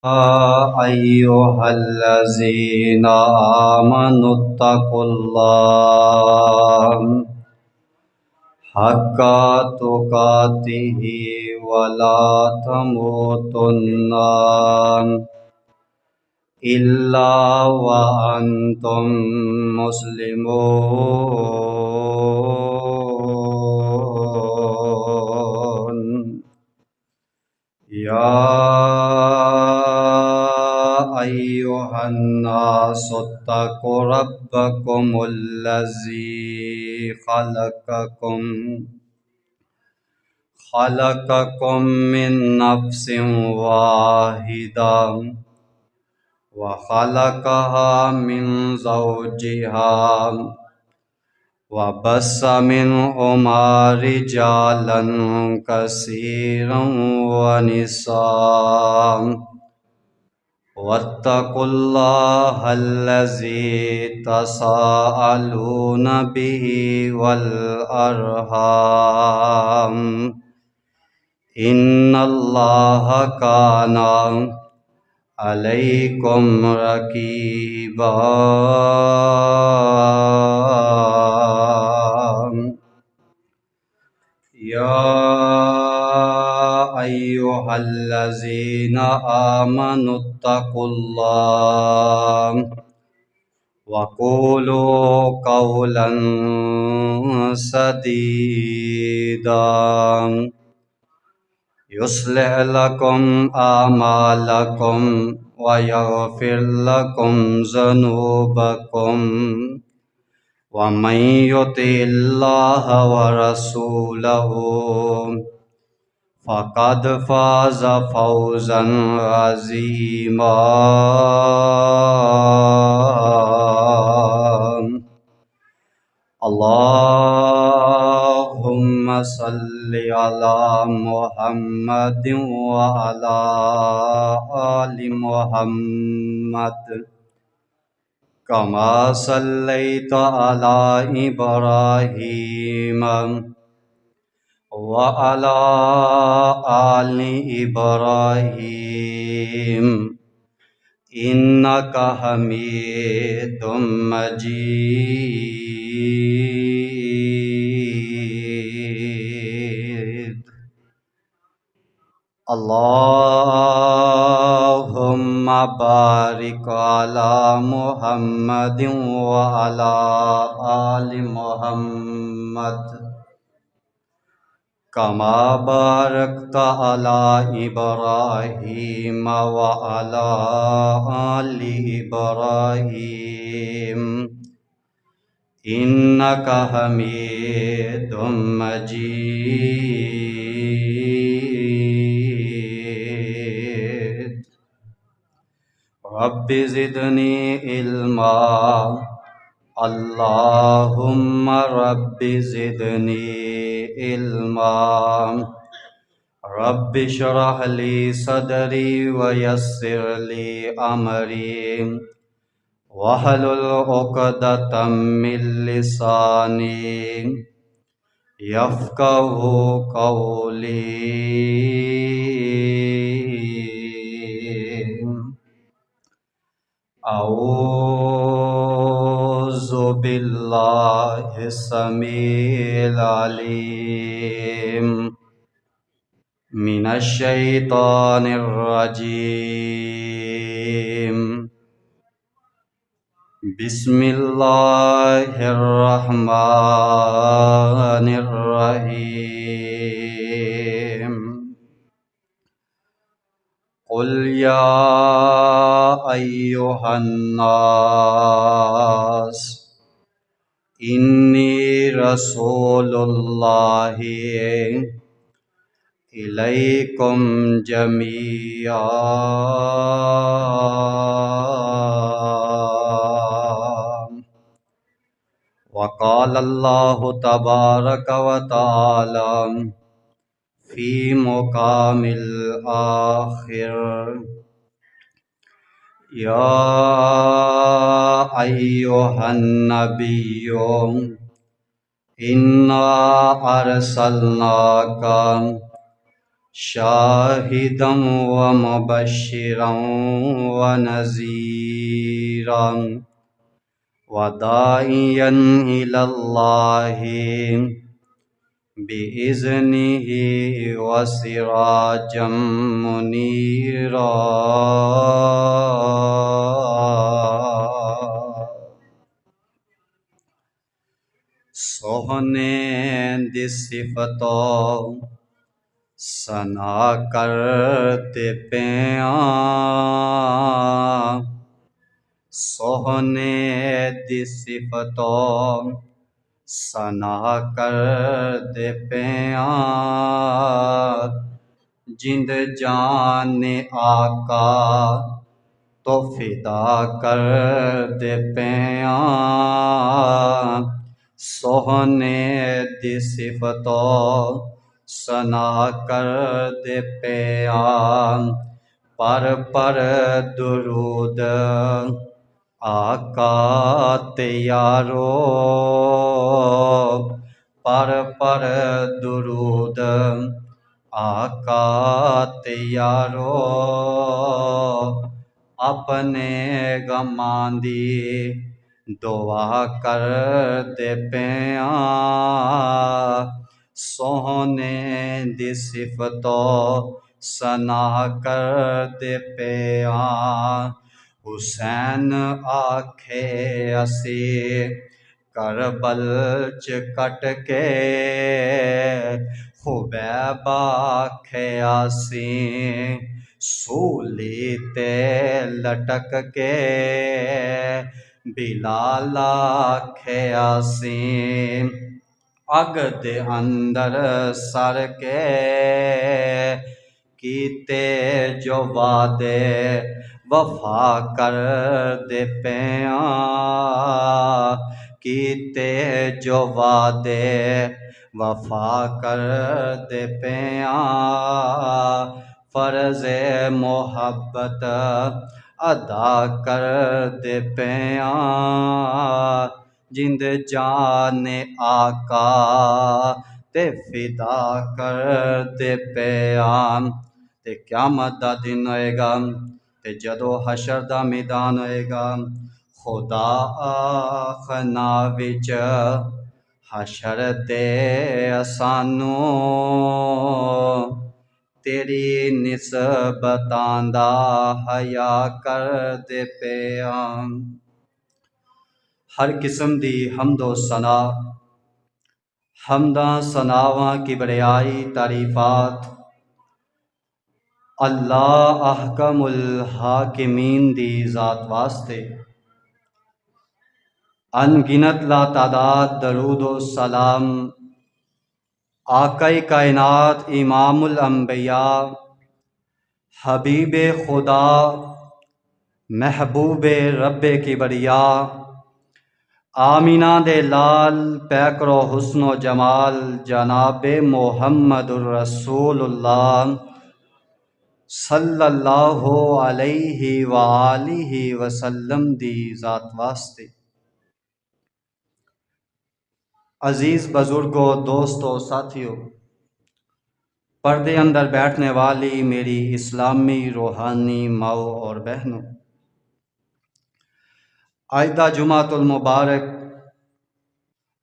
أيها الذين آمنوا اتقوا الله حق تقاته ولا تموتن إلا وأنتم مسلمون. يا أيها الناس اتقوا ربكم الذي خلقكم من نفس واحدة وخلقها من زوجها وبث منهما رجالا كثيرا ونساء واتقوا الله الذي تساءلون به والأرحام إن الله كان عليكم رقيبا. يا أيها الذين آمنوا اتقوا الله وقولوا قولا سديدا يصلح لكم أعمالكم ويغفر لكم ذنوبكم ومن يطع الله ورسوله فقد فاز فوزا عظيما. اللهم صل على محمد وعلى آل محمد كما صليت على إبراهيم وعلى آل إبراهيم إنك حميد مجيد. اللهم بارك على محمد وعلى آل محمد كما باركت على إبراهيم وعلى آل إبراهيم إنك حميد مجيد. رب زدني علما. اللهم رب زدني علما. رب اشرح لي صدري ويسر لي أمري واحلل عقدة من لساني يفقه قولي. أعوذ بالله السميع العليم من الشيطان الرجيم. بسم الله الرحمن الرحيم. قل يا أيها الناس إني رسول الله إليكم جميعا. وقال الله تبارك وتعالى في مقام الآخر: يا أيها النبي إنا أرسلناك शाहिदं व मुबश्शिरं व नज़ीरं व दाइयन इलल्लाहि बिइज़्निहि व सिराजम मुनीरा। सोहने दी सिफतों सना करते प्यां, सोहने दी सिफतों सना करते प्यां, जिंद जान आका तो फिदा कर दे प्यां, सोहने दी सिफतों सना कर दे प्यां, पर दुरूद आका ते यारो, पर दुरूद आका ते यारो, अपने गमां दी दुआ कर दे प्यां, सोहने दी सिफतों सना कर दे प्यां। हुसैन आखे असी करबल च कट के, खुबैब आखे असी सूली ते लटक के, बिलाल आखे असी अग दे अंदर सर के, कीते जो वादे वफा कर दे प्यां, कीते जो वादे वफा कर दे प्यां, फर्ज़े मोहब्बत अदा कर दे प्यां, जिंद जान आका ते फिदा कर दे प्यां। ते क़यामत दा दिन होएगा ते जदों हशर दा मैदान होएगा, खुदा आखना विच हशर दे सानू, तेरी निस्बतां दा हया कर दे प्यां। हर किस्म दी हम्दो सना, हमदा सनावां किबरियाई तारीफात अल्लाह अहकमुल हाकिमीन दी ज़ात वास्ते, अनगिनत ला तादाद दरूद व सलाम आकाए कायनात इमामुल अंबिया हबीब खुदा महबूब रब्बे किबरिया आमीना दे लाल पैकरो हुस्नो जमाल जनाबे मोहम्मदुर रसूलुल्लाह सल्लल्लाहु अलैहि व आलिहि वसल्लम दी ज़ात वास्ते। अजीज़ बुजुर्गों, दोस्तों, साथियों, पर्दे अंदर बैठने वाली मेरी इस्लामी रूहानी माओ और बहनों, आज दा जुमातुल मुबारक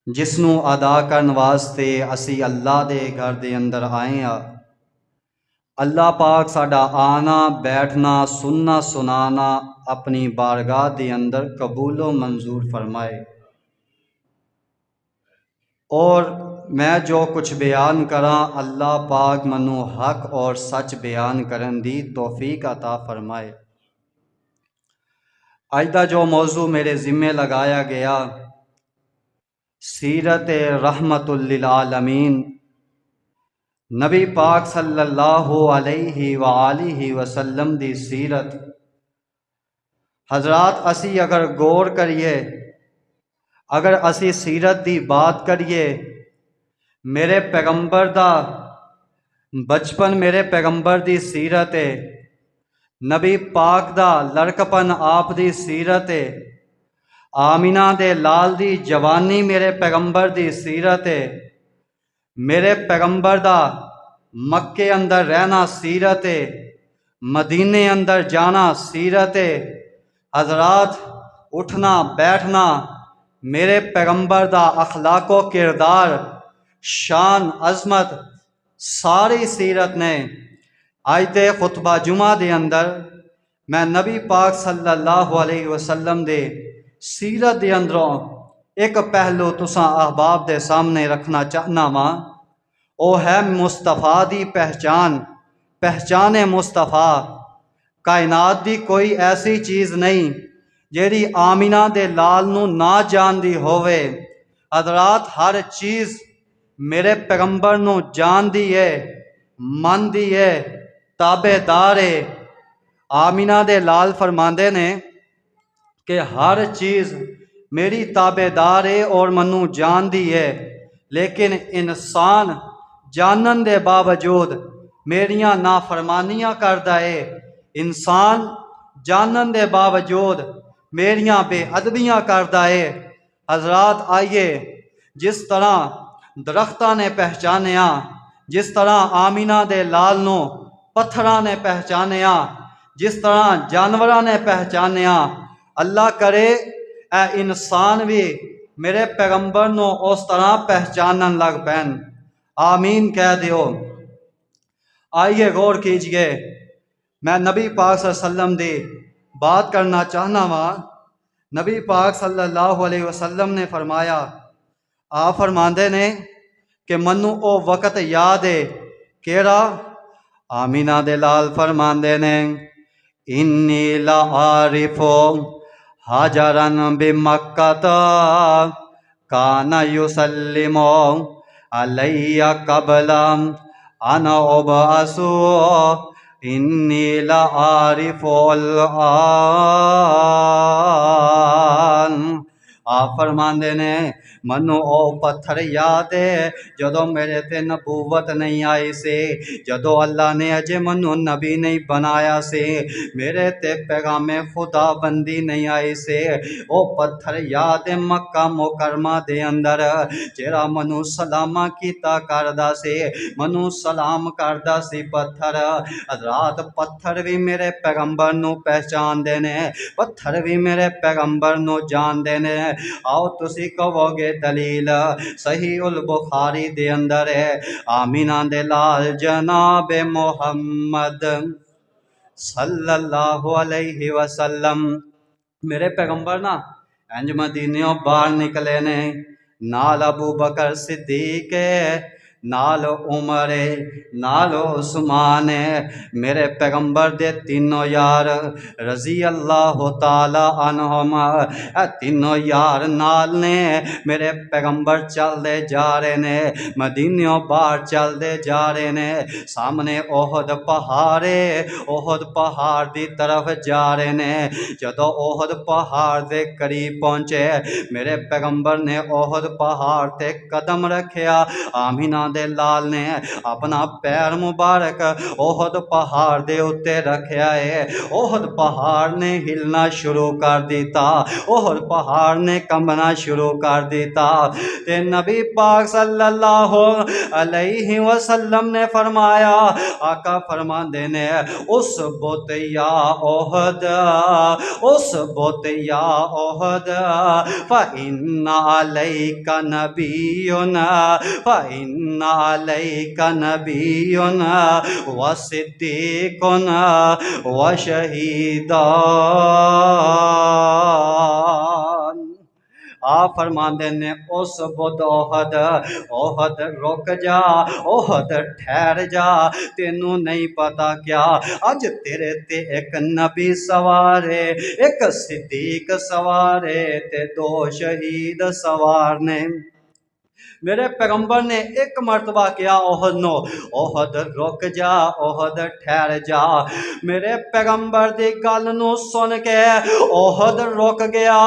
जिसनों अदा करन वास्ते असी अल्लाह दे घर दे अंदर आए हाँ, अल्लाह पाक साडा आना बैठना सुनना सुनाना अपनी बारगाह दे अंदर कबूलो मंजूर फरमाए, और मैं जो कुछ बयान करा अल्लाह पाक मनु हक और सच बयान करन दी तौफीक अता फरमाए। आज दा जो मौजू मेरे ज़िम्मे लगाया गया, सीरत रहमतुल लिल आलमीन नबी पाक सल्लल्लाहु अलैहि व आलिहि वसल्लम दी सीरत। हजरात, असी अगर गौर करिए, अगर असी सीरत दी बात करिए, मेरे पैगंबर दा बचपन, मेरे पैगंबर दी सीरत है, नबी पाक दा लड़कपन आप दी सीरत है, आमीना दे लाल दी जवानी मेरे पैगंबर दी सीरत है, मेरे पैगंबर दा मक्के अंदर रहना सीरत है, मदीने अंदर जाना सीरत है। हजरात उठना बैठना मेरे पैगंबर दा अखलाको किरदार शान अजमत सारी सीरत ने। आज दे खुतबा जुमा दे अंदर मैं नबी पाक सल्लल्लाहु अलैहि वसल्लम दे सीरत दे अंदरों एक पहलू तुसा अहबाब दे सामने रखना चाहना वा। ओ है मुस्तफा दी पहचान, पहचाने मुस्तफा। कायनात दी कोई ऐसी चीज़ नहीं जेड़ी आमिना दे लाल नू ना जानदी होवे। हजरात हर चीज़ मेरे पैगंबर नू जानदी है, मनदी है, ताबेदार है। आमिना दे लाल फरमांदे ने कि हर चीज़ मेरी ताबेदार है और मनु जानदी है, लेकिन इंसान जानन दे बावजूद मेरियां नाफरमानियां करदा है। इंसान जानन दे बावजूद मेरियां बेअदबियां करदा है। हजरात आइए, जिस तरह दरख्तां ने पहचानिया, जिस तरह आमिना दे लाल नू पत्थरां ने पहचानिया, जिस तरह जानवरां ने पहचानिया, अल्लाह करे ए इंसान भी मेरे पैगंबर नू उस तरह पहचानन लग पैन। आमीन कह दियो। आइए गौर कीजिए, मैं नबी पाक सल्लल्लाहु अलैहि वसल्लम दी बात करना चाहना वहाँ। नबी पाक सल्लल्लाहु अलैहि वसल्लम ने फरमाया, आप फरमांदे ने कि मनु ओ वक़्त याद है केड़ा। आमिना दे लाल फरमांदे ने इन्नी ला आरिफो हाजरन बिमक्कता काना युसल्लिमो अलैया कबलम अना उबअसु इन्नी ला आरिफुल आन। आप फरमांदे ने मनु ओ पत्थर याद है जदों मेरे ते नबूवत नहीं आई से, जदों अल्लाह ने अजे मनु नबी नहीं बनाया से, मेरे ते पैगामे खुदा बंदी नहीं आई से। ओ पत्थर याद है मक्का मुकरमा दे अंदर जेड़ा मनु सलामा कीता करदा से, मनु सलाम करदा सी पत्थर। रात पत्थर भी मेरे पैगंबर नू पहचानदे ने, पत्थर भी मेरे पैगंबर नू जानदे ने। आओ तुसी कहोगे दलील सही उल बुखारी दे अंदर है। आमिना दे लाल जनाब मोहम्मद सल्लल्लाहु अलैहि वसल्लम मेरे पैगंबर ना इंज मदीनियों बाहर निकले ने, नाल अबू बकर सिद्दीक है, नाल उमर है, नाल उस्मान है। मेरे पैगंबर दे तीनों यार रजी अल्लाह ताला अनहुम, तीनों यार नाल ने। मेरे पैगंबर चलते जा रहे ने, मदीनियों बाहर चलते जा रहे ने। सामने ओहद पहाड़ है, ओहद पहाड़ की तरफ जा रहे ने। जदों ओहद पहाड़ के करीब पहुंचे मेरे पैगंबर ने ओहद पहाड़ ते कदम रखिया। आमिना दे लाल ने अपना पैर मुबारक ओहद पहाड़ दे उत्ते रखिया है। ओहद पहाड़ ने हिलना शुरू कर दिता, ओहद पहाड़ ने कंबना शुरू कर दिता। ते नबी पाक सल्लल्लाहु अलैहि वसल्लम ने फरमाया, आका फरमांदे ने उस बुत या ओहद, उस बुत या ओहद फ इन्ना अलैका नबियुन, फ इन्ना अलैका नबियुन व सिद्दीकुन व शहीदान। आप फरमांदे ने उस बुत ओहद, ओहद रुक जा, ओहद ठहर जा। तेनू नहीं पता क्या अज तेरे ते एक नबी सवार है, एक सिद्दीक सवार है ते दो शहीद सवार ने। मेरे पैगंबर ने एक मरतबा किया ओहद नो, ओहद रुक जा, ओहद ठहर जा। मेरे पैगंबर दी गल नू सुन के ओहद रुक गया।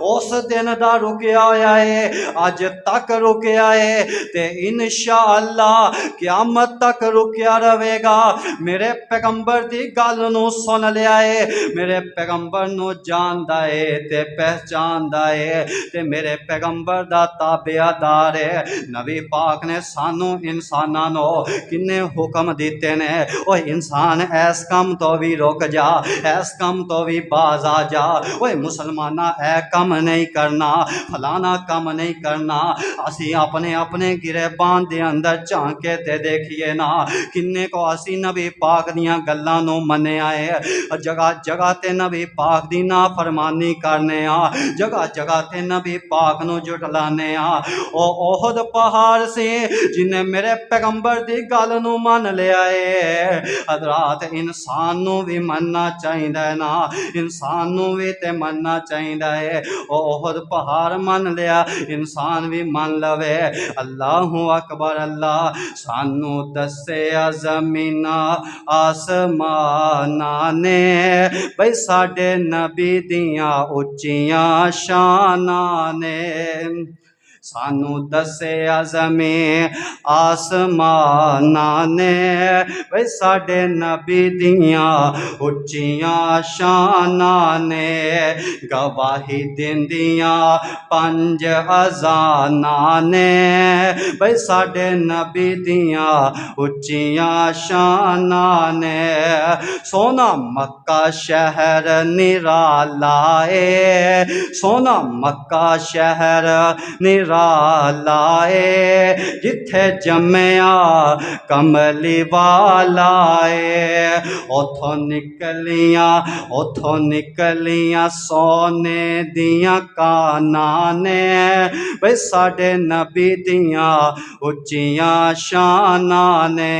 उस दिन दा रुकिया होया है, अज तक रुकिया है ते इंशाअल्लाह क़यामत तक रुकिया रहेगा। मेरे पैगंबर दी गल नू सुन लिया है, मेरे पैगंबर नू जानदा है ते पहचानदा है ते मेरे पैगंबर दा ताबेदार है। नबी पाक ने सानू इंसानां नो किन्ने हुक्म दिते ने, ओए इंसान ऐस काम तो भी रुक जा, ऐस काम तो भी बाज आ जा, ओए मुसलमाना ऐ काम नहीं करना, फलाना काम नहीं करना। असी अपने अपने गिरेबान दे अंदर झांके ते देखिए ना किन्ने को असी नबी पाक दियां गल्लां नू मन्निया है, जगह जगह ते नबी पाक दी ना फरमानी करने आ, जगह जगह ते नबी पाक नू जुटलाने आ। ओ ओहद पहाड़ से जिन्हें मेरे पैगंबर दी गल नू मन लिया है, हजरात इंसान नू भी मनना चाहिए ना, इंसान नू भी ते मनना चाहिए है। ओहद पहाड़ मन लिया, इंसान भी मन लवे। अल्लाहु अकबर अल्लाह सानू दसे ज़मीना आसमाना ने बई साडे नबी दियां उच्चियां शाना ने, सानू दसे ज़मीन आसमाना ने बई साडे नबी दियां उच्चियां शाना ने, गवाही दिंदियां पंज अज़ाना ने बई साडे नबी दियां उच्चियां शाना ने। सोना मक्का शहर निराला है, सोना मक्का शहर निराला है, जिथे जम्मया कमली वाला है, उथों निकलियां सोने दियां काना ने बई साडे नबी दियां उच्चियां शाना ने।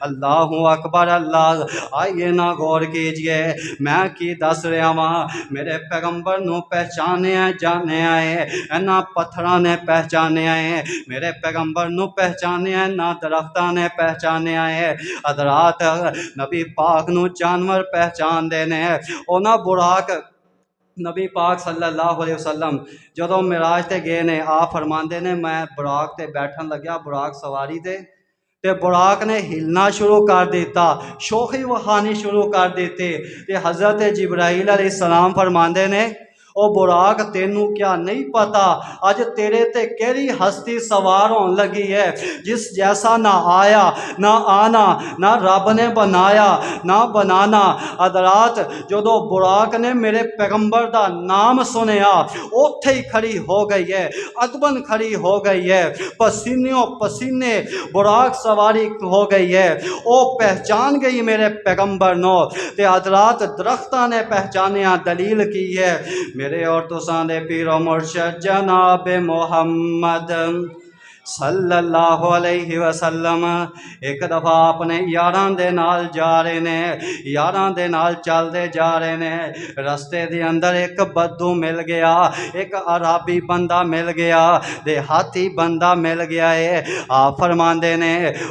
अल्लाहु अकबर अल्लाह। आइए ना गौर कीजिए मैं की दस रहा वहाँ, मेरे पैगंबर नू पहचाने जाने आए इन्हां पत्थरां ने पहचाने आए, मेरे पैगंबर नू पहचाने ना दरख्तां ने पहचाने आए। हजरात नबी पाक नू जानवर पहचान देने, उन्हां बुराक नबी पाक सल्लल्लाहु अलैहि वसल्लम जदों मिराज ते गए ने, आ फरमाते ने मैं बुराक ते बैठन लग्या, बुराक सवारी ते बुराक ने हिलना शुरू कर दिता, शोखी वहानी शुरू कर दी। ते हज़रत जिब्राइल अलैहिस्सलाम फरमाते ने ओ बुराक तेनू क्या नहीं पता अज तेरे ते केड़ी हस्ती सवार होने लगी है, जिस जैसा ना आया ना आना, ना रब ने बनाया ना बनाना। अदरात जदों बुराक ने मेरे पैगंबर दा नाम सुनिया उत्थे ही खड़ी हो गई है, अदबन खड़ी हो गई है, पसीनों पसीने बुराक सवारी हो गई है। ओ पहचान गई मेरे पैगंबर नो, ते अदरात दरख्तां ने पहचानिया। दलील की है मेरे और तुसां दे पीरो मुर्शद जनाब मोहम्मद सल्लल्लाहु अलैहि वसल्लम एक दफ़ा अपने यारां दे नाल जा रहे ने, यारां दे नाल चलते जा रहे ने, रस्ते दे अंदर एक बद्दू मिल गया, एक अराबी बंदा मिल गया, देहाती बंदा मिल गया है। आप फरमाते ने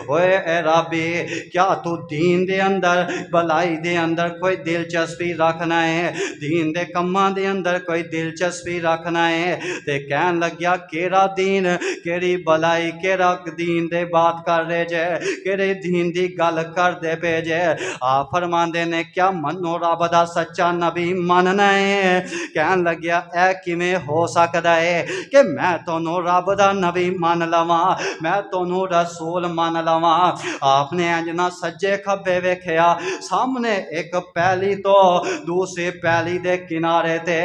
ओए अराबी क्या तू दीन दे अंदर भलाई दे अंदर कोई दिलचस्पी रखना है, दीन दे कम्मां दे अंदर कोई दिलचस्पी रखना है? ते कहन लग्या केड़ा दीन केड़ी भलाई केड़ा दीन दे बात कर रहे जे, केड़े दीन दी गल कर दे पे जे। आप फरमाते ने क्या मनो रब दा सच्चा नबी मनना है? कहन लग्या ऐ किवें हो सकदा है कि मैं तोनू रब दा नबी मान लवां, मैं तोनू रसूल मान लवां। आपने इंज ना सज्जे खब्बे वेख्या, सामने एक पैली तो दूसरी पैली दे किनारे ते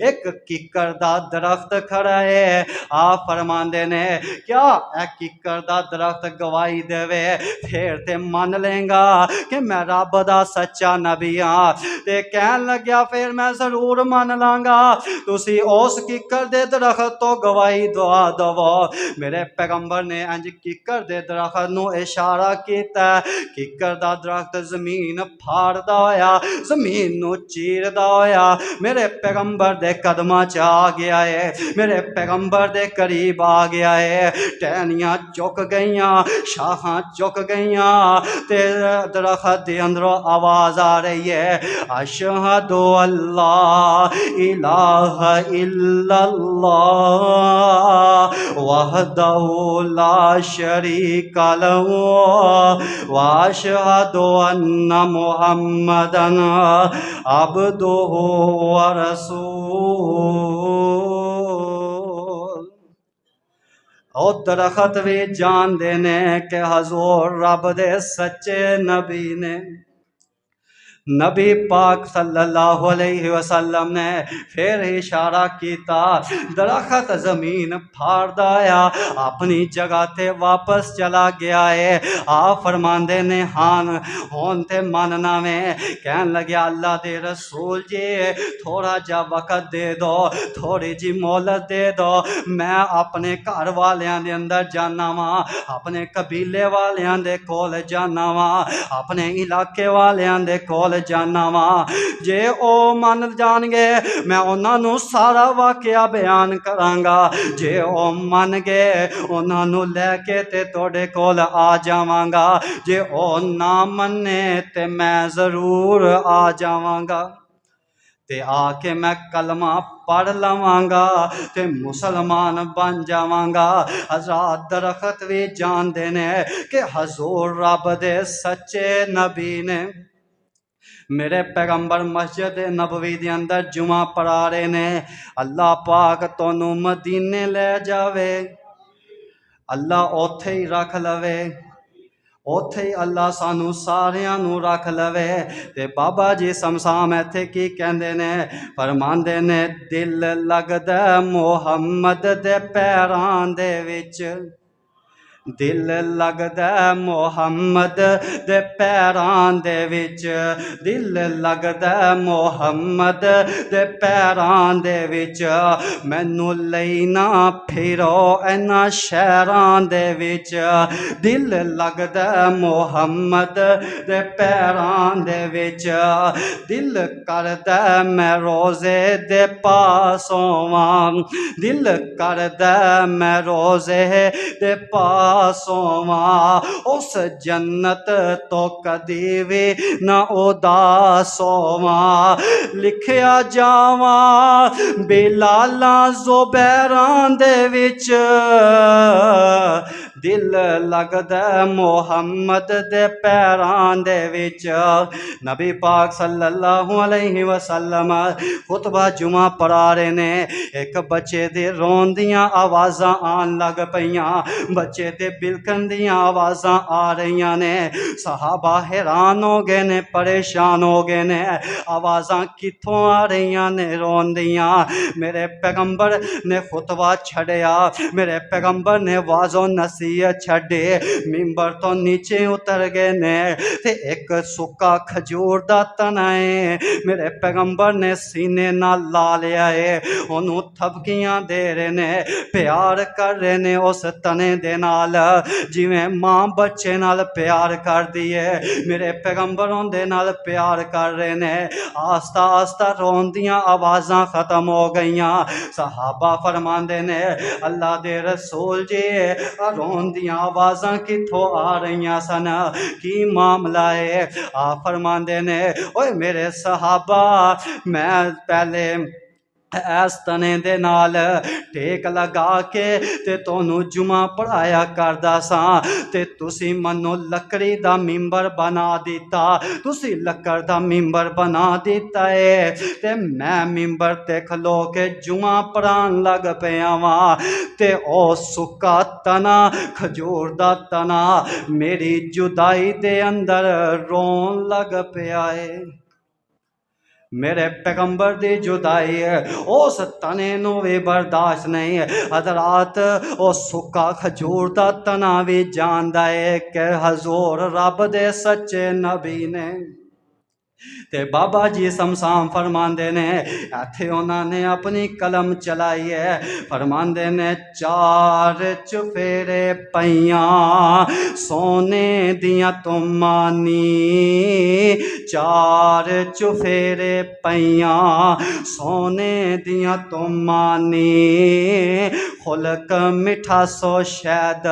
एक किकर दा दरख्त खड़ा है। आप फरमाते ने क्या ए किकर दा दरख्त गवाही देवे फिर ते मन लेंगा कि मैं रब दा सच्चा नबी हाँ? ते कहन लग्या फिर मैं जरूर मन लांगा, तुसी उस किकर दे दरख्त तो गवाही दुआ दवो। मेरे पैगंबर ने इंज किकर दे दरख्त नू इशारा किया, किकर दा दरख्त जमीन फाड़दा होया जमीन नू चीरदा होया मेरे पैगंबर दे कदमां च आ गया है, मेरे पैगंबर दे करीब आ गया है। टहनियां चुक गईयां, शाखां चुक गईयां, ते दरख्त दे अंदरों आवाज आ रही है अशहदु अल्ला इलाहा इल्लल्लाह वहदहु ला शरीका लहू व अशहदु अन्ना मुहम्मदन अब्दुहु व रसूल। ओ दरखत भी जानते ने कि हजूर रब दे सच्चे नबी ने। नबी पाक सल्लल्लाहु अलैहि वसल्लम ने फिर इशारा किया, दरखत जमीन फाड़दा आया अपनी जगह ते वापस चला गया है। आप फरमांदे ने हान होन ते मनना में। कहन लगे अल्लाह दे रसूल जी थोड़ा जा वक्त दे दो, थोड़ी जी मोहलत दे दो, मैं अपने घर वालियां दे अंदर जाना वा, अपने कबीले वालियां दे कोल जाना वा, अपने इलाके वालियां दे कोल जाना वा। जे ओ मन जाणगे मैं उन्होंने सारा वाकया बयान करांगा, जे ओ मन गए उन्होंने लैके ते तोड़े कोल आ जावांगा, जे ओ ना मन्ने ते मैं जरूर आ जावांगा ते आके मैं कलमा पढ़ लवांगा ते मुसलमान बन जावांगा। हज़रात दरखत भी जानते ने कि हजूर रब दे सच्चे नबी ने। मेरे पैगंबर मस्जिद नबवी के अंदर जुमा पढ़ा रहे ने, अल्लाह पाक तोनू मदीने ले जावे, अल्लाह ओथे ही रख लवे, ओथे ही अल्लाह सानू सारियां नू रख लवे। ते बाबा जी समसाम इत्थे की कहंदे ने, फरमांदे ने दिल लगदा मुहम्मद दे पैरां दे विच, दिल लगदा मुहम्मद दे पैरां दे विच, दिल लगदा मुहम्मद दे पैरां दे विच, मैनू लेना फिरो इन्हां शहरां दे विच, दिल लगदा मुहम्मद दे पैरां दे विच, दिल करदा मैं रोज़े दे पास होवां, दिल करदा मैं रोज़े दे पास होवां, उस जन्नत तो कदी भी ना उदास होवां। लिखिया जावां बिलाला ज़ुबैरां दे विच, दिल लगदा मुहम्मद दे पैरां दे विच। नबी पाक सल्लल्लाहु अलैहि वसल्लम खुतबा जुमा पढ़ा रहे ने, एक बच्चे दे रोन दियां आवाज़ां आन लग पईयां, बच्चे दे बिलकन दियां आवाज़ां आ रही ने। सहाबा हैरान हो गए ने, परेशान हो गए ने, आवाज़ां कित्थों आ रही ने रोन दियां। मेरे पैगंबर ने खुतबा छड़िया, मेरे पैगंबर ने वाजो नसीहत छड़ी, मिंबर तो नीचे उतर गए ने ते एक सुक्का खजूर दा तना है मेरे पैगंबर ने सीने नाल ला लिया है, ओनू थपकियां दे रहे ने, प्यार कर रहे ने उस तने दे नाल, जिवें मां बच्चे नाल प्यार कर दी है, मेरे पैगंबर उहदे नाल प्यार कर रहे ने। आस्ता आस्ता रोन दियां आवाज़ां खत्म हो गईयां। सहाबा फरमांदे ने अल्लाह दे रसूल जी रोन दियां आवाज़ां कित्थों आ रही सन, की मामला है? आप फरमांदे ने ओए मेरे सहाबा मैं पहले इस तने दे नाल टेक लगा के ते तोनू जुमा पढ़ाया करदा सा, ते तुसी मनो लकड़ी दा मिंबर बना दिता, तुसी लकड़ दा मिंबर बना दिता है, ते मैं मिंबर ते खलो के जुमा पढ़ान लग पिया वा, ते ओ सुक्का तना खजूर दा तना मेरी जुदाई दे अंदर रोन लग पिया है। मेरे पैगंबर दी जुदाई उस तने नू भी बर्दाश्त नहीं। हजरात ओ सुक्का खजूर दा तना भी जानदा है कि हजूर रब दे सच्चे नबी ने। ते बाबा जी समसाम फरमांदे ने इत्थे उन्होंने अपनी कलम चलाई है, फरमांदे ने चार चुफेरे पईयां सोने दियां तुमानी, चार चुफेरे पईयां सोने दियां तुमानी, खुलक मिठा सो शैद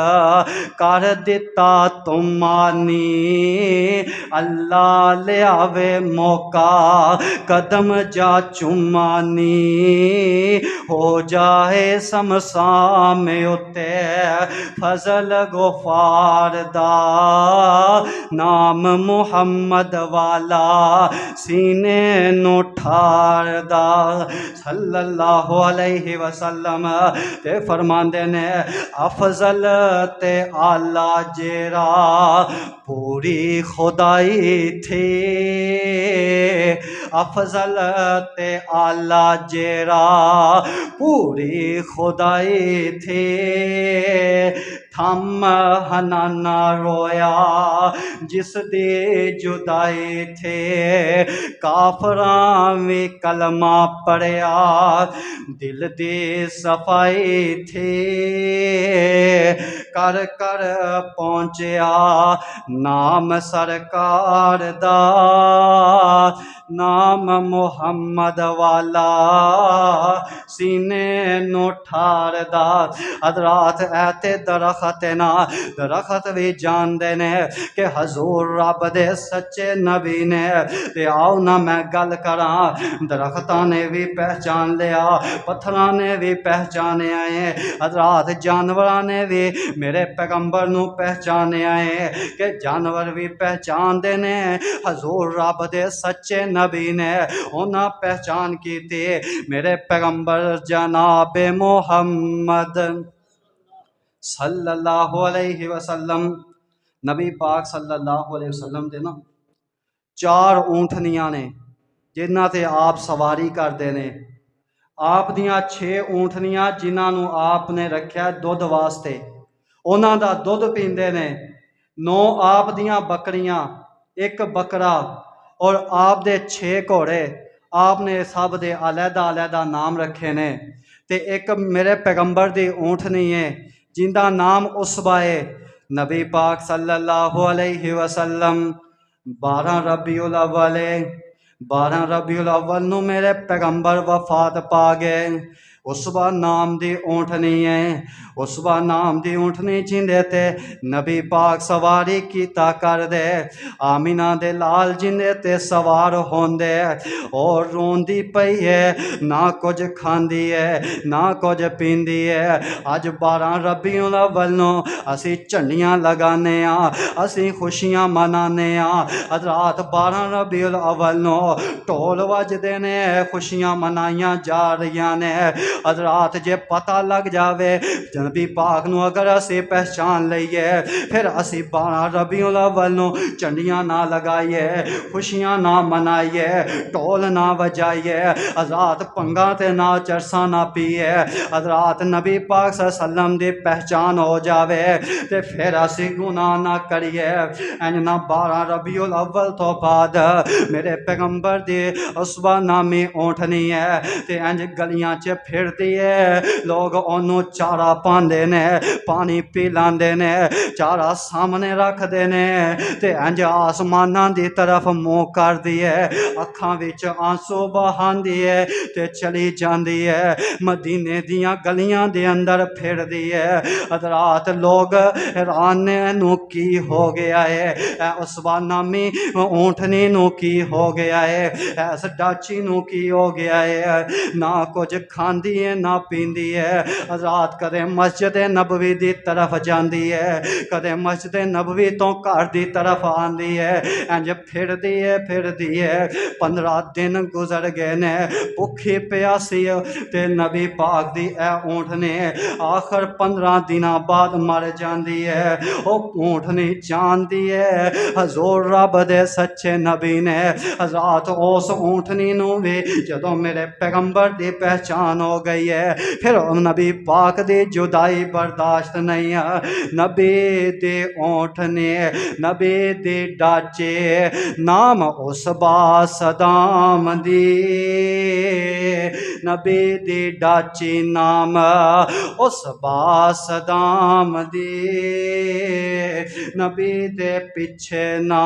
कर दिता तुमानी, अल्लाह ले आवे मौका कदम जा चुमानी, हो जाए समसाम उत्ते फजल गुफार दा, नाम मुहम्मद वाला सीने नु ठार दा सल्लल्लाहु अलैहि वसल्लम। ते फिर फरमाते ने अफजल ते आला जेरा पूरी खुदाई थी, अफजल ते आला जेरा पूरी खुदाई थी, थम हनाना रोया जिस दी जुदाई थे, काफरां भी कलमा पढ़िया दिल दी सफाई थी, कर कर पहुंचया नाम सरकार दा, नाम मुहम्मद वाला सीने नो ठारदा। हजरात ऐते दरख्त ना, दरख्त भी जानते ने कि हजूर रब दे सच्चे नबी ने, ते आओ ना मैं गल करा, दरख्तां ने भी पहचान लिया, पत्थरां ने भी पहचाने आए, हजरात जानवरां ने भी मेरे पैगंबर नू पहचाने आए, कि जानवर भी पहचानते ने हजूर रब दे सच्चे नबी ने, उन्हां पहचान की थी मेरे पैगंबर जनाब मोहम्मद सल्लल्लाहु अलैहि वसल्लम। नबी पाक सल्लल्लाहु अलैहि वसल्लम दे ना 4 ऊँटनियां ने जिन्हां ते आप सवारी करते ने। आप दियां 6 ऊँटनियां जिन्हां नू आप ने रखा दुध वास्ते, उन्हां दा दुध पींदे ने। 9 आप दियां बकरियां, 1 बकरा और आप दे 6 घोड़े, आपने सब दे अलहदा अलहदा नाम रखे ने। ते एक मेरे पैगंबर दी ऊँटनी है जिंदा नाम उसबा है। नबी पाक सल्लल्लाहु अलैहि वसल्लम 12 रबीउल अव्वल 12 रबीउल अव्वल नू मेरे पैगंबर वफात पा गए। उसबा नाम दी ऊँटनी है, उसबा नाम दी ऊँटनी जिंदे ते नबी पाक सवारी कीता कर दे। आमिना दे लाल जिंदे ते सवार होंदे और रोंदी पई है, ना कुछ खांदी है ना कुछ पींदी है। अज 12 रबीउल अव्वल नू असी झंडियां लगाने आ, असी खुशियां मनाने आ। हजरात 12 रबीउल अव्वल नू ढोल वजदे ने, खुशियां मनाइयां जा रही ने। हजरात जे पता लग जावे नबी पाक नू अगर असी पहचान लईए, फिर असी 12 रबीउल अव्वल नू झंडियां ना लगाइए, खुशियां ना मनाइए, ढोल ना बजाइए, हजरात पंगा ते ना चरसा ना पीए। हजरात नबी पाक सल्लम दी पहचान हो जावे ते फिर असी गुनाह ना करिए। इंज ना 12 रबीउल अव्वल तो बाद मेरे पैगंबर दी उसबा नामी ऊँटनी है ते इंज गलियां च फिरदी है। लोग ओनू चारा पांदे ने, पानी पिलांदे ने, चारा सामने रखदे ने ते इंज आसमानां दी तरफ मुँह करदी है, अखां विच आंसू बहांदी है ते चली जांदी है। मदीने दियां गलियां दे अंदर फिरदी है। हजरात लोग हैरान ने नू की हो गया है, उसबा नामी ऊँटनी नू की हो गया है, इस डाची नू की हो गया है। ना कुछ खांदी है ना पींदी है। हजरात कदे मस्जिद नबवी दी तरफ जाती है, कदे मस्जिद नबवी तो घर की तरफ आती है, इंज फिरदी है। 15 दिन गुजर गए ने भुखी प्यासी ते नबी पाक दी ए ऊँटनी आखिर 15 दिन बाद मर जाती है। वह ऊँटनी जानती है हजूर रब दे सच्चे नबी ने। हजरात उस ऊँटनी नू भी जदों मेरे पैगंबर दी पहचान हो गई है, फिर नबी पाक दी जुदाई बर्दाश्त नहीं है। नबी दी ऊँटनी, नबी दी डाचे, नाम उसबा सदाम दी, नबी दी डाची नाम उसबा सदाम दी। नबी दे पिछे ना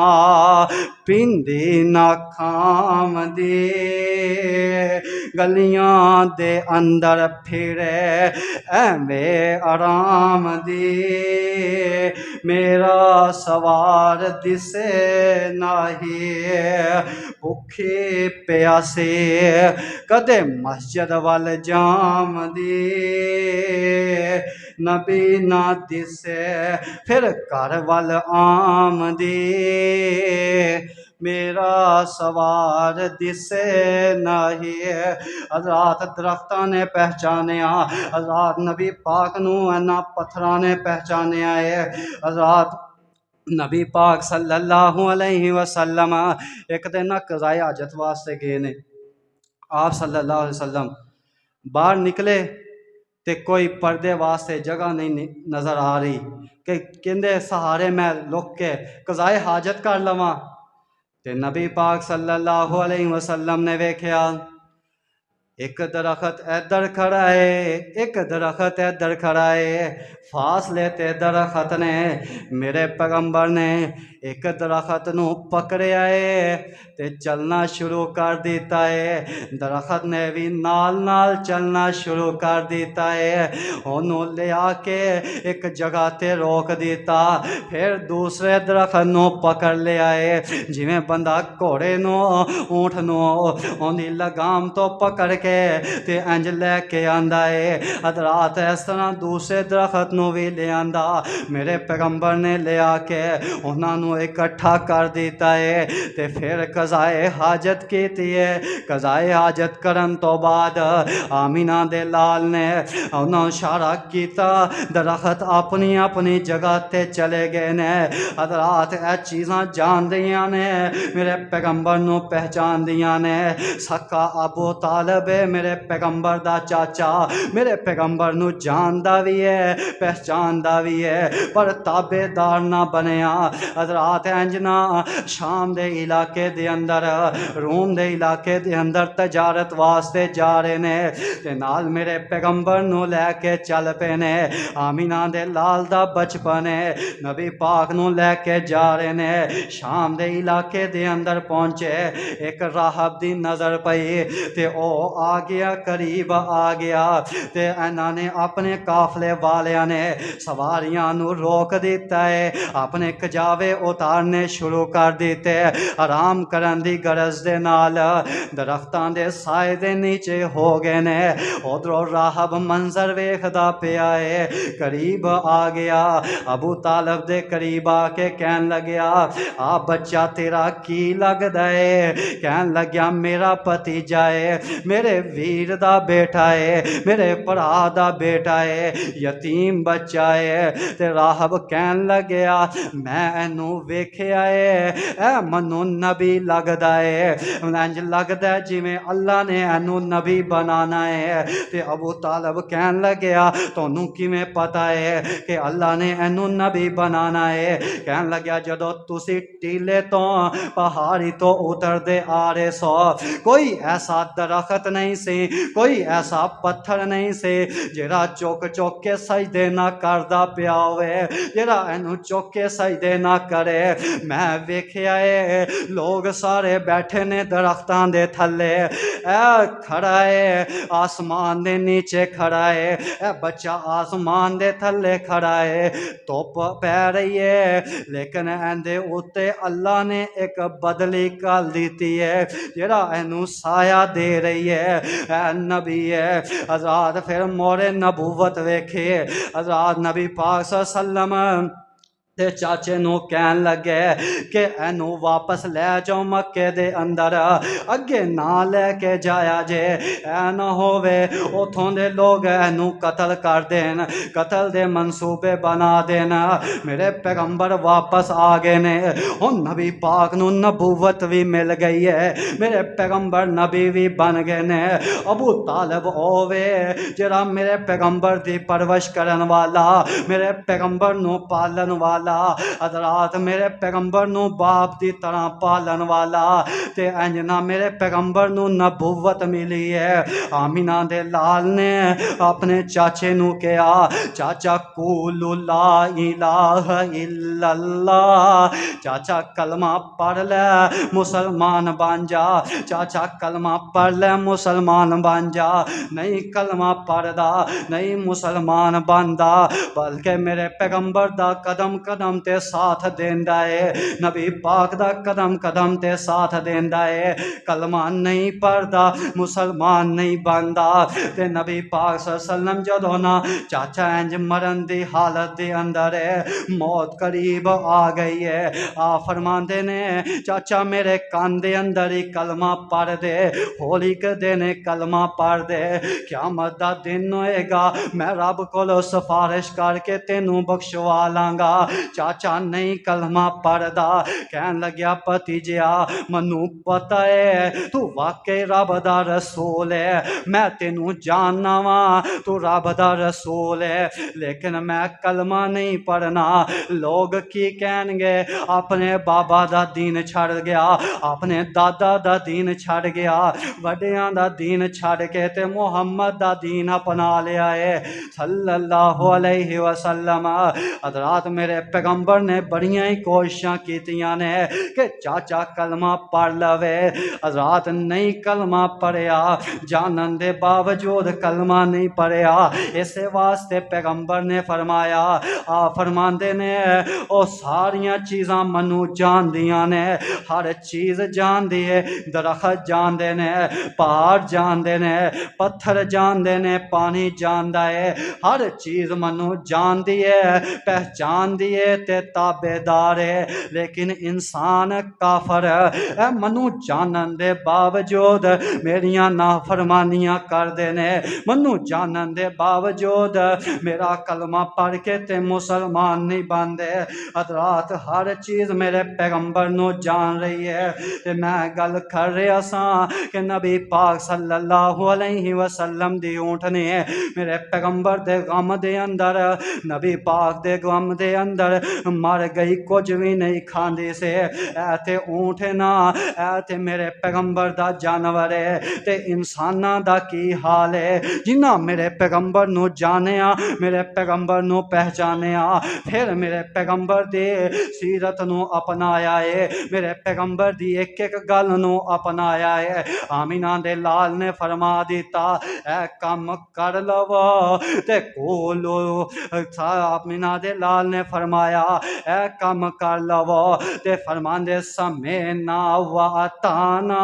पिंदी ना खाम दी, गलियां दे अंदर फिरे एवें आराम दी। मेरा सवार दिसे नाही भुखे प्यासे कदे मस्जिद वाल जाम दी। नबी ना दिसे फिर घर वाल आम दी। मेरा सवार दिसे नहीं। हज़रात दरख्तां ने पहचानिया, हज़रात नबी पाक नूं इन्हां पत्थरां ने पहचानिया है। हज़रात नबी पाक सल्लल्लाहु अलैहि वसल्लम एक दिन कज़ाए हाजत वास्ते गए ने। आप सल्लल्लाहु अलैहि वसल्लम बाहर निकले तो कोई पर्दे वास्ते जगह नहीं नज़र आ रही कि कहते सहारे मैं लुक के कज़ाए हाजत कर लवां। ते नबी पाक सल्लल्लाहु अलैहि वसल्लम ने वेख्या एक दरख्त इधर खड़ा है, एक दरख्त इधर खड़ा है। फासले ते दरख्त ने मेरे पैगंबर ने एक दरख्त नू पकड़िया है ते चलना शुरू कर दिता है। दरख्त ने भी नाल नाल चलना शुरू कर दिता है। उन्होंने ले आके एक जगह ते रोक दिता, फिर दूसरे दरख्त नू पकड़ लिया है। जिमें बंदा घोड़े नू ऊँट नू उन्दी लगाम तो पकड़ के ते इंज लैके आंदा है। हज़रात इस तरह दूसरे दरख्त नू भी ले आंदा। मेरे पैगंबर ने ले आके उन्होंने इकट्ठा कर दिता है ते फिर कज़ाए हाजत की है। कज़ाए हाजत करन तो बाद आमीना दे लाल ने उन्होंने इशारा किया, दरख्त अपनी अपनी जगह ते चले गए ने। हज़रात यह चीज़ां जान दियां ने, मेरे पैगंबर नू पहचान दियां ने। सक्का अबू तालब मेरे पैगंबर दा चाचा, मेरे पैगंबर नू जानदा भी है पहचानदा भी है, पर ताबेदार ना बनया। हज़रात इंज ना शाम दे इलाके दे अंदर, रूम दे इलाके दे अंदर तजारत वास्ते जा रहे ने ते नाल मेरे पैगंबर नू लैके चल पे ने। आमीना दे लाल दा बचपन है, नबी पाक नू लैके जा रहे ने। शाम दे इलाके दे अंदर पहुंचे, एक राहब दी नज़र पई ते ओ आ गया, करीब आ गया ते इन्होंने अपने काफले वालियां ने सवारियां नू रोक दिता है, अपने कजावे उतारने शुरू कर दिते। आराम करन दी गरज दे नाल दरख्तां दे साए दे नीचे हो गए ने। उधरों राहब मंजर वेखदा पिया है, करीब आ गया। अबू तालब दे करीब आके कहन लग्या, आ बच्चा तेरा की लगदा है? कहन लग्या मेरा भतीजा है, मेरे वीर दा बेटा है, मेरे भरा दा बेटा है, यतीम बच्चा है। ते राहब कहन लग्या मैं इनू वेख्या है, ए मनु नबी लगदा है, इंज लगदा है जिवें अल्लाह ने इनू नबी बनाना है। ते अबू तालब कहन लग्या तोनू किवें पता है कि अल्लाह ने इनू नबी बनाना है? कहन लग्या जदों तुसी टीले तो पहाड़ी तो उतरदे आ रहे सो, कोई ऐसा दरख्त नहीं सी, कोई ऐसा पत्थर नहीं सी जेड़ा चुक चुक के सजदे ना करदा पिया होवे, जेड़ा इनू चुक के सजदे ना करे। मैं वेख्या है लोग सारे बैठे ने दरख्तां दे थल्ले, ए खड़ा है आसमान दे नीचे खड़ा है, ए बच्चा आसमान दे थल्ले खड़ा है। धुप पै रही है लेकिन एंदे उत्ते अल्लाह ने एक बदली घल दी है जेड़ा इनू साया दे रही है, ए नबी है। हज़रात फिर मोरे नबूवत वेखे, हज़रात नबी पाक सल्लम ते चाचे नू कहन लगे कि इनू वापस लै जाओ मक्के दे अंदर, अगे ना लैके जाया जे, ऐ ना होवे उथों दे लोग इनू कतल कर देन, कतल दे मंसूबे बना देन। मेरे पैगंबर वापस आ गए ने, हुण नबी पाक नू नबूवत भी मिल गई है, मेरे पैगंबर नबी भी बन गए ने। अबू तालब होवे जेड़ा मेरे पैगंबर दी परवरिश करन वाला, मेरे पैगंबर नू पालन वाला, हज़रात मेरे पैगंबर नू बाप की तरह पालन वाला, ते इंज ना मेरे पैगंबर नू नबूवत मिली है। आमीना दे लाल ने अपने चाचे नू कहा, चाचा कूलू ला इलाहा इल्लल्लाह, चाचा कलमा पढ़ ले मुसलमान बन जा, चाचा कलमा पढ़ ले मुसलमान बन जा। नहीं कलमा पढ़दा, नहीं मुसलमान बनदा, बल्कि मेरे पैगंबर दा कदम कदम ते साथ देंदा है, नबी पाक दा कदम कदम ते साथ देंदा है। कलमा नहीं पढ़दा मुसलमान नहीं बनदा। ते नबी पाक सल्लम जदों ना चाचा इंज मरन दी हालत दे अंदर है, मौत करीब आ गई है, आ फरमांदे ने चाचा मेरे कान दे अंदर ही कलमा पढ़ दे, होली के दिन कलमा पढ़ दे, क़यामत दा दिन होएगा मैं रब कोलों सिफारिश करके तेनू बख्शवा लांगा। चाचा नहीं कलमा पढ़दा, कहन लग्या भतीजिया मनु पता है तू वाकई रब दा रसूल है, मैं तेनू जानना वा तू रब दा रसूल है, लेकिन मैं कलमा नहीं पढ़ना। लोग की कहणगे अपने बाबा दा दीन छड़ गया, अपने दादा दा दीन छड़ गया, वड्डियां दा दीन छड़ के ते मुहम्मद दा दीन अपना लिया है सल्लल्लाहु अलैहि वसल्लम। हज़रात मेरे पैगंबर ने बड़ियां ही कोशिशां कीतियां ने कि चाचा कलमा पढ़ लवे, हज़रात नहीं कलमा पढ़िया, जानन दे बावजूद कलमा नहीं पढ़िया। इस वास्ते पैगंबर ने फरमाया, आ फरमांदे ने ओ सारियां चीज़ां मनु जानदियां ने, हर चीज़ जानदी है, दरख्त जानदे ने, पहाड़ जानदे ने, पत्थर जानदे ने, पानी जानदा है, हर चीज़ मनु जानदी है, पहचानदी है ते ताबेदार है। लेकिन इंसान काफर है, मनु जानन दे बावजूद मेरियां नाफरमानियां करदे ने, मनु जानन दे बावजूद मेरा कलमा पढ़ के ते मुसलमान नहीं बनदे। हज़रात हर चीज़ मेरे पैगंबर नू जान रही है, ते मैं गल कर रहा सा कि नबी पाक सल्लल्लाहु अलैहि वसल्लम दी ऊँटनी मेरे पैगंबर दे गम दे अंदर, नबी पाक दे गम दे अंदर मर गई, कुछ भी नहीं खांदी से। ऐ ते ऊँट ना, ऐ ते मेरे पैगंबर दा जानवर है, ते इंसाना दा की हाल है जिन्ना मेरे पैगंबर नू जानिया, मेरे पैगंबर नू पहचानिया, फिर मेरे पैगंबर दे सीरत नू अपनाया है, मेरे पैगंबर दी एक एक गल नू अपनाया है। आमीना दे लाल ने फरमा दिता ऐ कम कर लवो ते कोलो, आमीना दे लाल ने फरमाया ऐ कम कर लवो ते फरमांदे समय ना वाताना,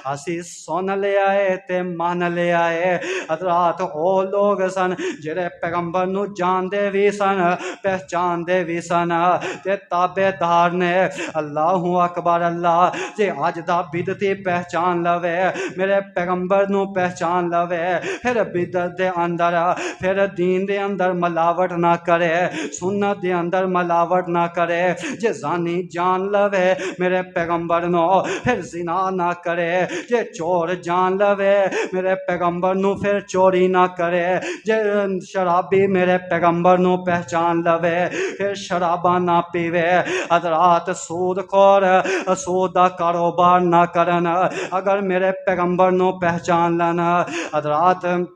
असी सुन लिया है ते मान लिया है। हज़रात ओ लोग सन जेड़े पैगंबर नू जानदे भी सन, पहचानदे भी सन ते ताबेदार ने। अल्लाहु अकबर अल्लाह जे अज दा बिदती पहचान लवे, मेरे पैगंबर नू पहचान लवे, फिर बिदत दे अंदर, फिर दीन दे अंदर मिलावट ना करे, सुन्नत दे अंदर मिलावट ना करे। जे जानी जान लवे मेरे पैगंबर नो, फिर जिना ना करे। जे चोर जान लवे मेरे पैगंबर नू, फिर चोरी ना करे। जे शराबी मेरे पैगंबर नू पहचान लवे, फिर शराबा ना पीवे। हज़रात सूदखोर सूद दा कारोबार ना करन, अगर मेरे पैगंबर नू पहचान लन। हज़रात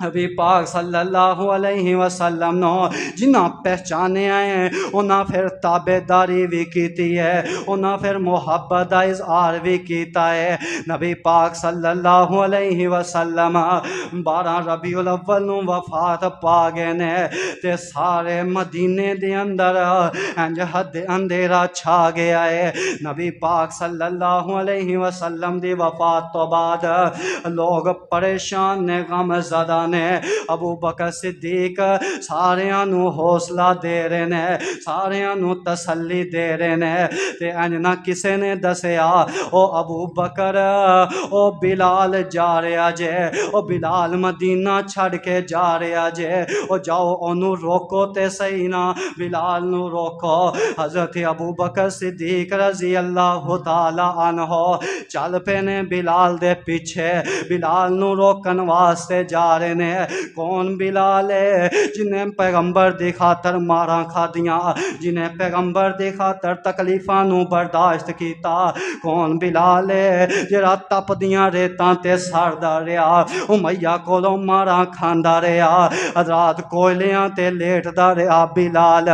अभी पाक सल्लल्लाहु अलैहि वसल्लम नो जिन्ना पहचाने आए उन्ना फिर ताबेदारी भी की है, उन्ना फिर मुहब्बत का इजहार भी किया है। नबी पाक सल्लल्लाहु अलैहि वसल्लम 12 रबीउल अव्वल नू वफात पा गए ने, ते सारे मदीने दे अंदर इंज हद अंधेरा छा गया है। नबी पाक सल्लल्लाहु अलैहि वसल्लम दी वफात तो बाद लोग परेशान ने, गम ज़दा ने। अबू बकर सिद्दीक सारियां नू हौसला दे रहे ने, सारियां नू तसल्ली दे रहे ने, ते इंज ना किसे ने दसिया ओ अबू बकर ओ बिलाल जा रहा जे, ओ बिलाल मदीना छड़ के जा रहा जे, ओ जाओ ओनू रोको ते सही ना, बिलाल नू रोको। हज़रत अबू बकर सिद्दीक रजी अल्लाह तआला अन्हो चल पे ने बिलाल दे पीछे, बिलाल नू रोकन वास्ते जा रहे ने। कौन बिलाल है जिन्हें पैगंबर दी खातर मारा खादियां, जिन्हें पैगंबर दी खातर तकलीफां नू बर्दाश्त कीता। कौन बिलाल है जेड़ा तपदियां रेतां ते सड़दा रहा, उमैया कोलों मारा खांदा रहा, हज़रात कोयलियां ते लेटदा रहा बिलाल।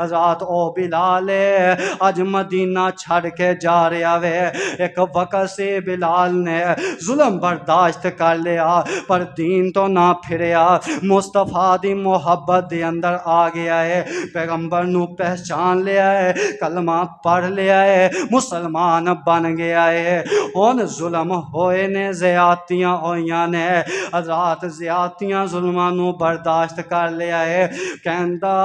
हज़रात ओ बिलाल है अज मदीना छड़ के जा रहा वे। एक वक्त से बिलाल ने जुल्म बर्दाश्त कर लिया पर दीन तो ना फिरिया, मुस्तफा दी मुहब्बत दे अंदर आ गया है, पैगंबर नू पहचान लिया है, कलमा पढ़ लिया है, मुसलमान बन गया है। हुण जुल्म होए ने, ज़्यादतियां होइयां ने, रात ज़्यादतियां जुल्मां नू बर्दाश्त कर लिया है। कहंदा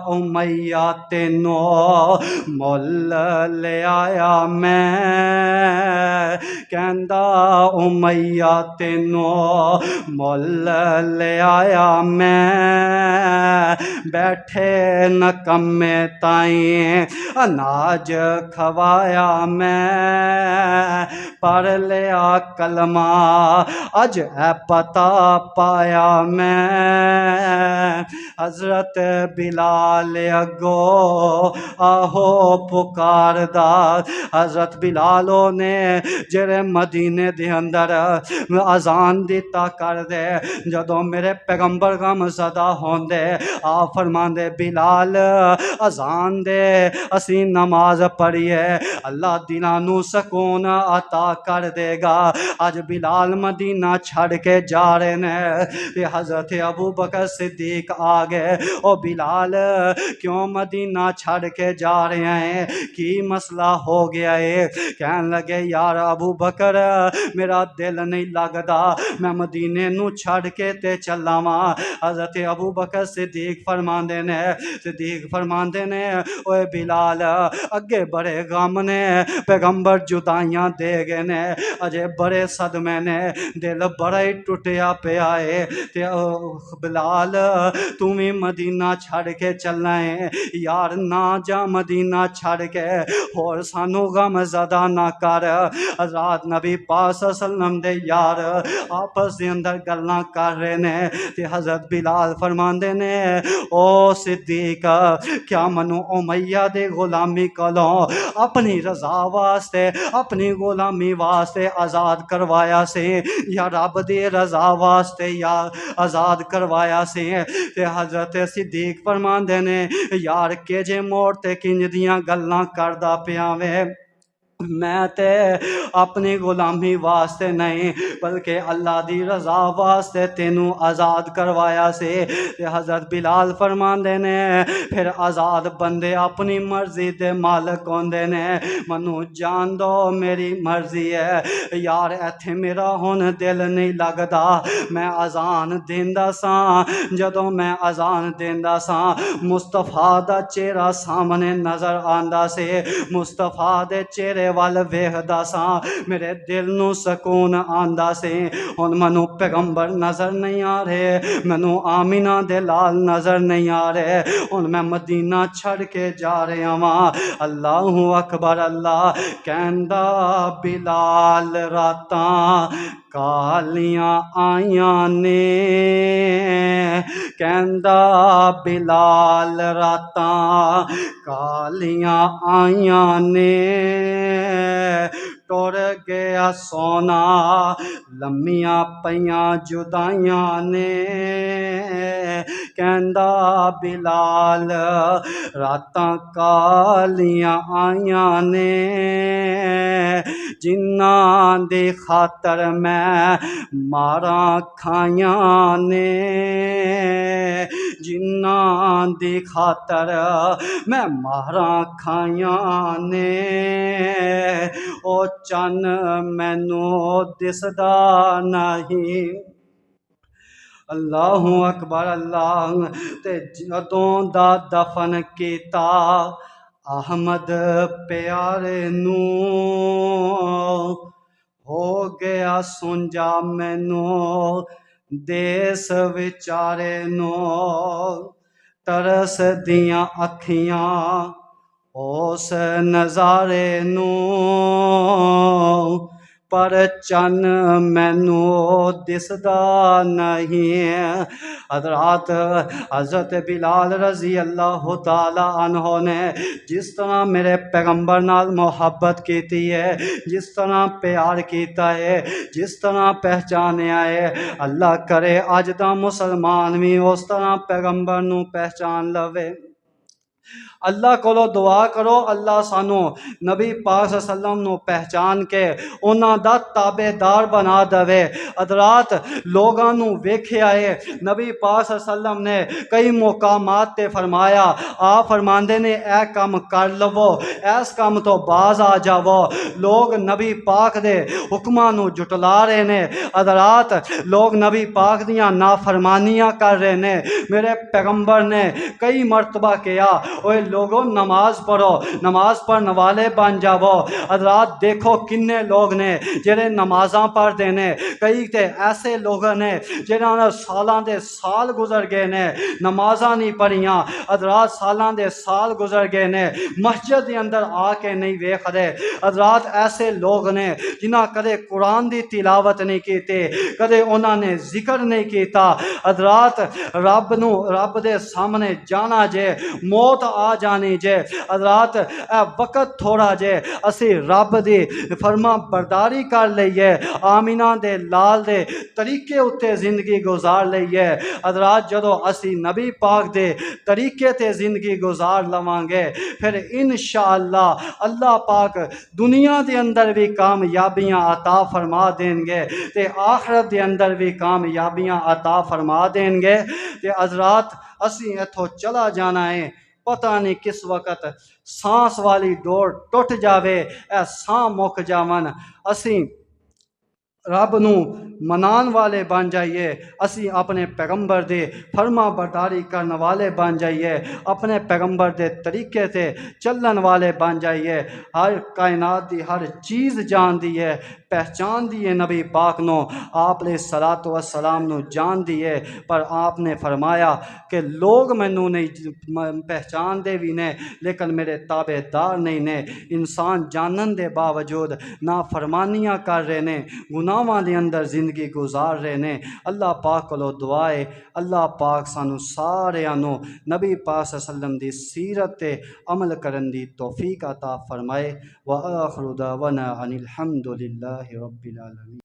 उमैया तेनों मुल ले आया मैं, कहंदा उमैया तेनों मुल ले आया मैं, बैठे नकम्मे ताई अनाज खवाया मैं, पढ़ लिया कलमा अज है पता पाया मैं। हजरत बिलाल अगो आहो पुकारदा, हजरत बिलालो ने जेरे मदीने दे अंदर अजान दिता कर दे, जदों मेरे पैगंबर गम सदा होंदे आ फरमांदे बिलाल अजान दे, असी नमाज पढ़िए, अल्लाह दिलां नू सकून अता कर देगा। अज बिलाल मदीना छड़ के जा रहे ने, हजरत अबू बकर सिद्दीक आ गए, ओ बिलाल क्यों मदीना छड़ के जा रहे हैं, की मसला हो गया है? कहन लगे यार अबू बकर मेरा दिल नहीं लगता, मैं मदीने नू छड़ के ते चला वा। हजरत अबू बकर सिद्दीक फरमांदे ने ओए बिलाल अगे बड़े गम ने, पैगंबर जुदाइयां दे गए ने, अजे बड़े सदमे ने, दिल बड़ा ही टुटिया पिया है, ते बिलाल तू भी मदीना छड़ के चलना है यार, ना जा मदीना छड़ के, होर सानू गम ज़्यादा ना कर। रात नबी पाक सल्लम दे यार आपस दे अंदर गल्लां कर रहे ने, ते हजरत बिलाल फरमांदे ने ओ सिद्दीक क्या मनु उमैया दे गुलामी कोलों अपनी रजा वास्ते, अपनी गुलामी वास्ते आज़ाद करवाया से, या रब दे रजा वास्ते या आज़ाद करवाया से? ते हजरत सिद्दीक फरमांदे ने यार के जे मोड़ ते किंज दियां गल्लां करदा पिया वे, मैं ते अपनी गुलामी वास्ते नहीं बल्कि अल्लाह दी रजा वास्ते तेनू आज़ाद करवाया से। ते हज़रत बिलाल फरमांदे ने फिर आज़ाद बंदे अपनी मर्जी दे मालक होंदे ने, मनु जान दो मेरी मर्जी है यार, इत्थे मेरा हुण दिल नहीं लगदा, मैं अजान देंदा सां, जदों मैं अजान देंदा सां मुस्तफा दा चेहरा सामने नज़र आंदा से, मुस्तफा दे चेहरे वल वेखदा सां, मेरे दिल नू सकून आंदा से। हुण मैनू पैगंबर नज़र नहीं आ रहे, मैनू आमिना दे लाल नज़र नहीं आ रहे, हुण मैं मदीना छड़ के जा रहा वां। अल्लाहु अकबर अल्लाह कहंदा बिलाल रातां कालियां आइयां ने, कहंदा बिलाल रातां कालियां आइयां ने, टुर गया सोना लम्मियां पईयां जुदाइयां ने, कहंदा बिलाल रातां कालियां आइयां ने, जिन्नां दी खातर मैं मारां खाइयां ने, जिन्नां दी खातर मैं मारां खाइयां ने, ओ चन्न मैनू दिसदा नहीं। अल्लाहु अकबर अल्लाह। ते जदों दा दफन किता अहमद प्यारे नू, हो गया सुंजा मैनू देस विचारे नू, तरस दियां अखियां उस नज़ारे नू, पर चन्न मैनू दिसदा नहीं। हजरात हज़रत बिलाल रजी अल्लाह तआला अन्हो ने जिस तरह मेरे पैगंबर नाल मुहब्बत की है, जिस तरह प्यार किया है, जिस तरह पहचानिया है, अल्लाह करे अज दा मुसलमान भी उस तरह पैगंबर नू पहचान लवे। अल्लाह कोलों दुआ करो अल्लाह सानू नबी पाक सल्लम नू पहचान के उन्हां दा ताबेदार बना देवे। हज़रात लोगां नू वेखिया है नबी पाक सल्लम ने कई मुकामात ते फरमाया, आप फरमांदे ने ए काम कर लवो, इस काम तो बाज आ जावो। लोग नबी पाक दे हुक्मां नू जुटला रहे ने। हज़रात लोग नबी पाक दियां नाफरमानियां कर रहे ने। मेरे पैगंबर ने कई मरतबा किया, ओए लोगों नमाज पढ़ो, नमाज पढ़ने वाले बन जावो। हज़रात देखो किन्ने लोग ने जेड़े नमाजा पढ़ते ने, कई ते ऐसे लोग ने जिन्होंने सालां दे साल गुजर गए ने नमाजा नहीं पढ़िया। हज़रात सालां दे साल गुजर गए ने मस्जिद के अंदर आके नहीं वेख रहे। हज़रात ऐसे लोग ने जिन्हें कदे कुरान की तिलावत नहीं की, कदे उन्होंने जिक्र नहीं किया। हज़रात रब दे सामने जाना जे, मौत आ जानी जे। हज़रात वक्त थोड़ा जे असी रब दी फरमा बरदारी कर लईए, आमीना दे लाल दे तरीके उत्ते जिंदगी गुजार लईए। हज़रात जदों असी नबी पाक दे तरीके ते जिंदगी गुजार लवांगे फिर इंशाअल्लाह अल्लाह पाक दुनिया के अंदर भी कामयाबियां अता फरमा देंगे ते आखिरत के अंदर भी कामयाबियां अता फरमा देंगे। ते हज़रात असी इथों चला जाना है, पता नहीं किस वक्त सांस वाली डोर टुट जावे, ए सांस मुक जावन, असी रब नू मनान वाले बन जाइए, असी अपने पैगंबर दे फरमा बरदारी करने वाले बन जाइए, अपने पैगंबर दे तरीके से चलन वाले बन जाइए। हर कायनात की हर चीज़ जान दी है, पहचान दी है नबी पाक नो, आपने सलातो व सलाम नो जान दी है। पर आपने फरमाया कि लोग मैनू नहीं पहचान दे भी ने लेकिन मेरे ताबेदार नहीं ने। इंसान जानन दे बावजूद ना फरमानियाँ कर रहे ने, गुनाहां दे अंदर जिंदगी गुजार रहे ने। अल्लाह पाक कोलों दुआ है अल्लाह पाक सानू सारियां नू नबी पाक सल्लम दी सीरत ते अमल करन दी तौफीक अता फरमाए। व आखिरु दावाना अनिल हम्दुलिल्लाहि रब्बिल आलमीन।